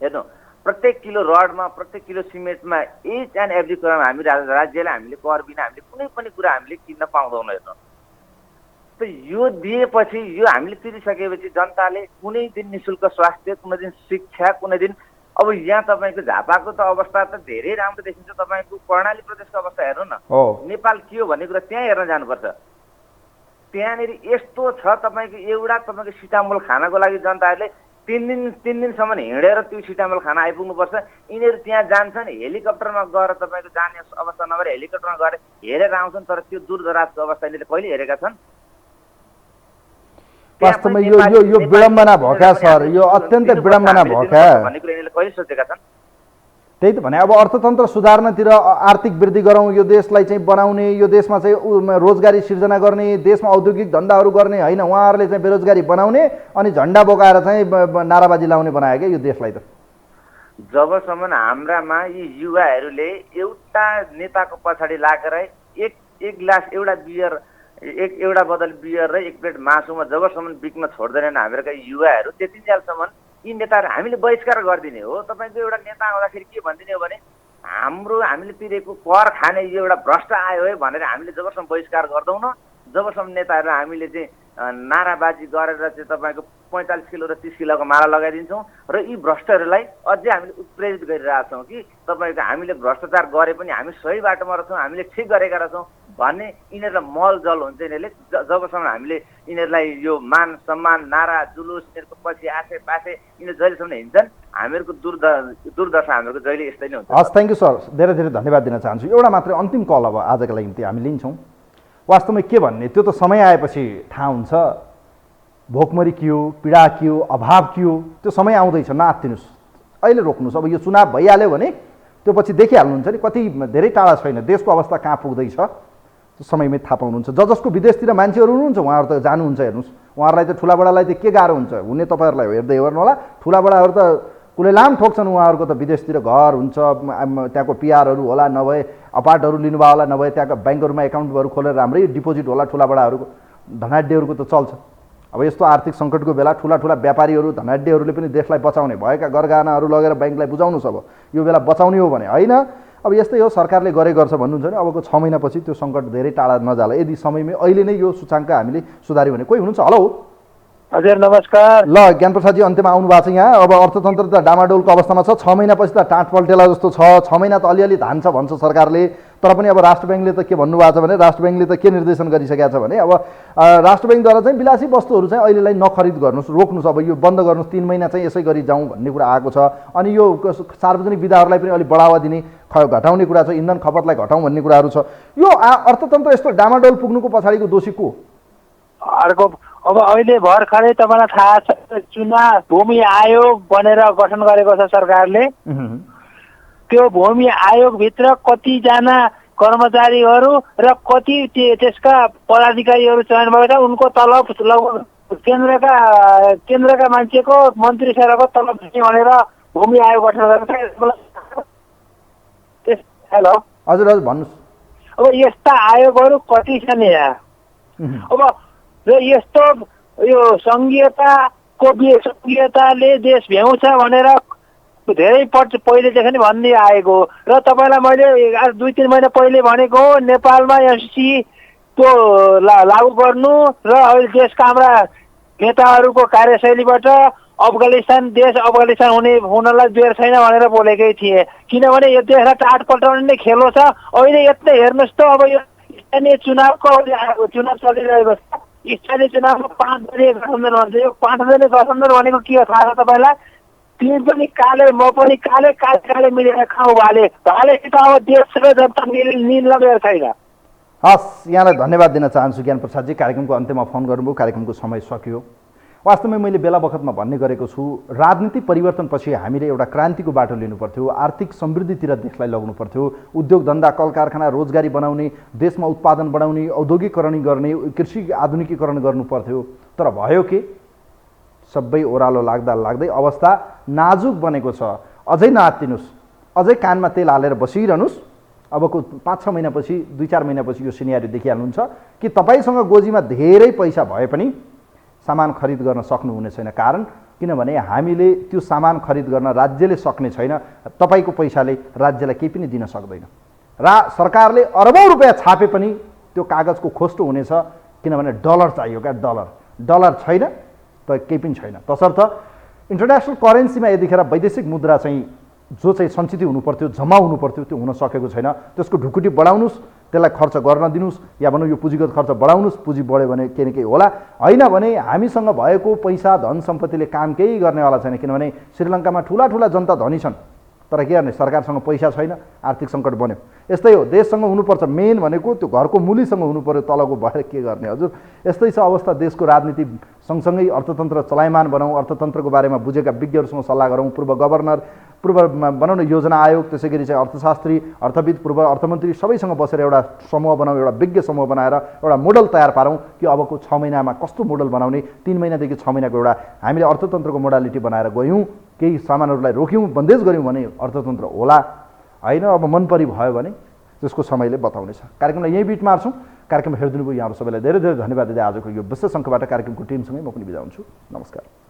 [SPEAKER 11] हेर्नु। प्रत्येक किलो रडमा, प्रत्येक किलो सिमेन्टमा इच एन्ड एभ्री कुरामा हामी राज्यलाई हामीले कर बिना हामीले कुनै पनि कुरा हामीले किन्न पाउँदैनौँ हेर्नु। त यो दिएपछि यो हामीले तिरिसकेपछि जनताले कुनै दिन निःशुल्क स्वास्थ्य, कुनै दिन शिक्षा, कुनै दिन अब यहाँ तपाईँको झापाको त अवस्था त धेरै राम्रो देखिन्छ। तपाईँको कर्णाली प्रदेशको अवस्था हेर्नु न, नेपाल के हो भन्ने कुरा त्यहाँ हेर्न जानुपर्छ। त्यहाँनिर यस्तो छ तपाईँको एउटा तपाईँको सिटामोल खानको लागि जनताहरूले 3 दिनसम्म हिँडेर त्यो सिटामोल खाना आइपुग्नुपर्छ। यिनीहरू त्यहाँ जान्छन् हेलिकप्टरमा गएर, तपाईँको जाने अवस्था नभएर हेलिकप्टरमा गएर हेरेर आउँछन्, तर त्यो दूरदराजको अवस्था यिनीहरूले कहिले हेरेका छन्?
[SPEAKER 1] वास्तवमा यो विडम्बना भएका सर, यो अत्यन्तै विडम्बना भएका
[SPEAKER 11] भन्ने कुरा यिनीहरूले कहिले सोचेका छन्?
[SPEAKER 1] त्यही त भने अब अर्थतन्त्र सुधार्नतिर, आर्थिक वृद्धि गरौँ, यो देशलाई चाहिँ बनाउने, यो देशमा चाहिँ रोजगारी सिर्जना गर्ने, देशमा औद्योगिक धन्दाहरू गर्ने होइन, उहाँहरूले चाहिँ बेरोजगारी बनाउने अनि झन्डा बोकाएर चाहिँ नाराबाजी लाउने बनायो क्या यो देशलाई। त
[SPEAKER 11] जबसम्म हाम्रामा यी युवाहरूले एउटा नेताको पछाडि लागेर एक ग्लास एउटा बियर, एउटा बोतल बियर र एक प्लेट मासुमा जबसम्म बिक्न छोड्दैनन् हामीहरूका युवाहरू, त्यतिन्जेलसम्म यी नेताहरू हामीले बहिष्कार गरिदिने हो। तपाईँको एउटा नेता आउँदाखेरि के भनिदिने हो भने हामीले तिरेको कर खाने यो एउटा भ्रष्ट आयो है भनेर हामीले जबसम्म बहिष्कार गर्दैनौँ न, जबसम्म नेताहरू हामीले चाहिँ नाराबाजी गरेर चाहिँ तपाईँको 45 किलो र 30 किलोको माला लगाइदिन्छौँ र यी भ्रष्टहरूलाई अझै हामीले उत्प्रेरित गरिरहेका छौँ कि तपाईँको हामीले भ्रष्टाचार गरे पनि हामी सही बाटोमा रहेछौँ, हामीले ठिक गरेका रहेछौँ भन्ने यिनीहरूलाई मलजल हुन्छ। यिनीहरूले जबसम्म हामीले यिनीहरूलाई यो मान सम्मान, नारा, जुलुस, यिनीहरूको पछि आसे पासे यिनीहरू जहिलेसम्म हिँड्छन् हामीहरूको दुर्दशा हामीहरूको जहिले यस्तै नै हुन्छ।
[SPEAKER 1] हस्, थ्याङ्क यू सर, धेरै धेरै धन्यवाद दिन चाहन्छु। एउटा मात्रै अन्तिम कल अब आजको लागि हामी लिन्छौँ। वास्तवमा के भन्ने त्यो त समय आएपछि थाहा हुन्छ। भोकमरी के हो, पीडा के हो, अभाव के हो, त्यो समय आउँदैछ, नआत्तिनुहोस्, अहिले रोक्नुहोस्। अब यो चुनाव भइहाल्यो भने त्यो पछि देखिहाल्नुहुन्छ नि, कति धेरै टाढा छैन, देशको अवस्था कहाँ पुग्दैछ त्यो समयमै थाहा पाउनुहुन्छ। जसको विदेशतिर मान्छेहरू हुनुहुन्छ उहाँहरू त जानुहुन्छ, हेर्नुहोस्, उहाँहरूलाई त ठुलाबडालाई त के गाह्रो हुन्छ हुने, तपाईँहरूलाई हेर्दै हेर्नु होला। ठुलाबडाहरू त कुलेलाम ठोक्छन्, उहाँहरूको त विदेशतिर घर हुन्छ, त्यहाँको पिआरहरू होला, नभए अपार्टहरू लिनुभयो होला, नभए त्यहाँको ब्याङ्कहरूमा एकाउन्टहरू खोलेर राम्रै डिपोजिट होला। ठुलाबडाहरूको, धनाढ्यहरूको त चल्छ। अब यस्तो आर्थिक सङ्कटको बेला ठुला व्यापारीहरू, धनाढ्यहरूले पनि देशलाई बचाउने भएका गरगहनाहरू लगेर ब्याङ्कलाई बुझाउनुहोस्। अब यो बेला बचाउने हो भने होइन, अब यस्तै हो, सरकारले गर्छ भन्नुहुन्छ भने अबको 6 महिनापछि त्यो सङ्कट धेरै टाढा नजाला। यदि समयमै अहिले नै यो सूचाङ्क हामीले सुधार्यो भने। कोही हुनुहुन्छ? हेलो
[SPEAKER 12] हजुर नमस्कार।
[SPEAKER 1] ल ज्ञानप्रसादजी अन्त्यमा आउनु भएको छ यहाँ। अब अर्थतन्त्र त डामाडोलको अवस्थामा छ, 6 महिनापछि त टाँट पल्टेला जस्तो छ। 6 महिना त अलिअलि धान्छ भन्छ सरकारले, तर पनि अब राष्ट्र ब्याङ्कले त के भन्नुभएको छ भने, राष्ट्र ब्याङ्कले त के निर्देशन गरिसकेको छ भने अब राष्ट्र ब्याङ्कद्वारा चाहिँ विलासी वस्तुहरू चाहिँ अहिलेलाई नखरिद गर्नुहोस्, रोक्नुहोस्, अब यो बन्द गर्नुहोस्, 3 महिना चाहिँ यसै गरी जाउँ भन्ने कुरा आएको छ। अनि यो सार्वजनिक विधाहरूलाई पनि अलिक बढावा दिने, घटाउने कुरा छ, इन्धन खपतलाई घटाउँ भन्ने कुराहरू छ। यो अर्थतन्त्र यस्तो डामाडोल पुग्नुको पछाडिको दोषी को?
[SPEAKER 12] अर्को अब अहिले भर्खरै तपाईँलाई थाहा छ चुनाव भूमि आयोग भनेर गठन गरेको छ सरकारले। त्यो भूमि आयोगभित्र कतिजना कर्मचारीहरू र कति त्यसका पदाधिकारीहरू चयन भएको छ, उनको तलब लगभग केन्द्रका मान्छेको मन्त्री सेवाको तलब भनेर भूमि आयोग गठन गरेको छ। हेलो
[SPEAKER 1] हजुर हजुर भन्नुहोस्।
[SPEAKER 12] अब यस्ता आयोगहरू कति छन् यहाँ? अब र यस्तो यो सङ्घीयताले देश भ्याउँछ भनेर धेरै पहिलेदेखि नै भन्दै आएको हो। र तपाईँलाई मैले 2-3 महिना पहिले भनेको नेपालमा एससी को लागू गर्नु र अहिले देशका हाम्रा नेताहरूको कार्यशैलीबाट अफगानिस्तान हुनलाई देर छैन भनेर बोलेकै थिएँ। किनभने यो देशलाई टाट पल्टाउने नै खेलो छ। अहिले यत्नै हेर्नुहोस् त, अब यो स्थानीय चुनाव चलिरहेको छ। स्थानीय चुनावमा 5 दलीय गठबन्धन भन्छ। यो 5 दलीय गठबन्धन भनेको के हो थाहा छ तपाईँलाई? तिमी पनि काले, म पनि काले मिलेर खाउँ भालेसित अब देश र जनता मिल्न छैन।
[SPEAKER 1] हस्, यहाँलाई धन्यवाद दिन चाहन्छु ज्ञानप्रसादजी। कार्यक्रमको अन्त्यमा फोन गर्नुभयो, कार्यक्रमको समय सकियो। वास्तवमै मैले बेला बखतमा भन्ने गरेको छु, राजनीति परिवर्तनपछि हामीले एउटा क्रान्तिको बाटो लिनुपर्थ्यो, आर्थिक समृद्धितिर देशलाई लग्नु पर्थ्यो, उद्योग धन्दा, कल कारखाना, रोजगारी बनाउने, देशमा उत्पादन बढाउने, औद्योगिकरण गर्ने, कृषि आधुनिकीकरण गर्नु पर्थ्यो। तर भयो के? सबै ओह्रालो लाग्दा लाग्दै अवस्था नाजुक बनेको छ। अझै नआत्तिनुस्, अझै कानमा तेल हालेर बसिरहनुस्। अबको 5-6 महिनापछि 2-4 महिनापछि यो सिनेरियो देखिहाल्नुहुन्छ कि तपाईँसँग गोजीमा धेरै पैसा भए पनि सामान खरिद गर्न सक्नुहुने छैन। कारण किनभने हामीले त्यो सामान खरिद गर्न राज्यले सक्ने छैन। तपाईँको पैसाले राज्यलाई केही पनि दिन सक्दैन। सरकारले अरबौँ रुपियाँ छापे पनि त्यो कागजको खोस्टो हुनेछ, किनभने डलर चाहियो क्या, डलर छैन त केही पनि छैन। तसर्थ इन्टरनेसनल करेन्सीमा यतिखेर वैदेशिक मुद्रा चाहिँ जो चाहिँ सञ्चित हुनुपर्थ्यो, जम्मा हुनुपर्थ्यो, त्यो हुन सकेको छैन। त्यसको ढुकुटी बढाउनुस्, त्यसलाई खर्च गर्न दिनुस्, या भनौँ यो पुँजीगत खर्च बढाउनुस्। पुँजी बढ्यो भने केही न केही होला, होइन भने हामीसँग भएको पैसा धन सम्पत्तिले काम केही गर्नेवाला छैन। किनभने श्रीलङ्कामा ठुला ठुला जनता धनी छन्, तर के गर्ने, सरकारसँग पैसा छैन, आर्थिक सङ्कट बन्यो। यस्तै हो, देशसँग हुनुपर्छ मेन भनेको त्यो घरको मुलीसँग हुनु पर्यो, तलको भएर के गर्ने हजुर। यस्तै छ अवस्था देशको राजनीति। सँगसँगै अर्थतन्त्र चलायमान बनाऊ, अर्थतन्त्रको बारेमा बुझेका विज्ञहरूसँग सल्लाह गरौँ। पूर्व गभर्नर, पूर्व भनौँ न योजना आयोग, त्यसै गरी चाहिँ अर्थशास्त्री, अर्थविद, पूर्व अर्थमन्त्री सबैसँग बसेर एउटा समूह बनाऊ, एउटा विज्ञ समूह बनाएर एउटा मोडल तयार पारौँ कि अबको 6 महिनामा कस्तो मोडल बनाउने। 3 महिनादेखि 6 महिनाको एउटा हामीले अर्थतन्त्रको मोडालिटी बनाएर गयौँ, केही सामानहरूलाई रोक्यौँ, बन्देज गऱ्यौँ भने अर्थतन्त्र होला, होइन। अब मनपरी भयो भने त्यसको समयले बताउनेछ। कार्यक्रमलाई यहीँ बिट मार्छौँ। कार्यक्रम हेरिदिनु भयो यहाँहरू सबैलाई धेरै धेरै धन्यवाद दिँदै आजको यो विशेष अङ्कबाट कार्यक्रमको टिमसँगै म पनि बिदा हुन्छु। नमस्कार।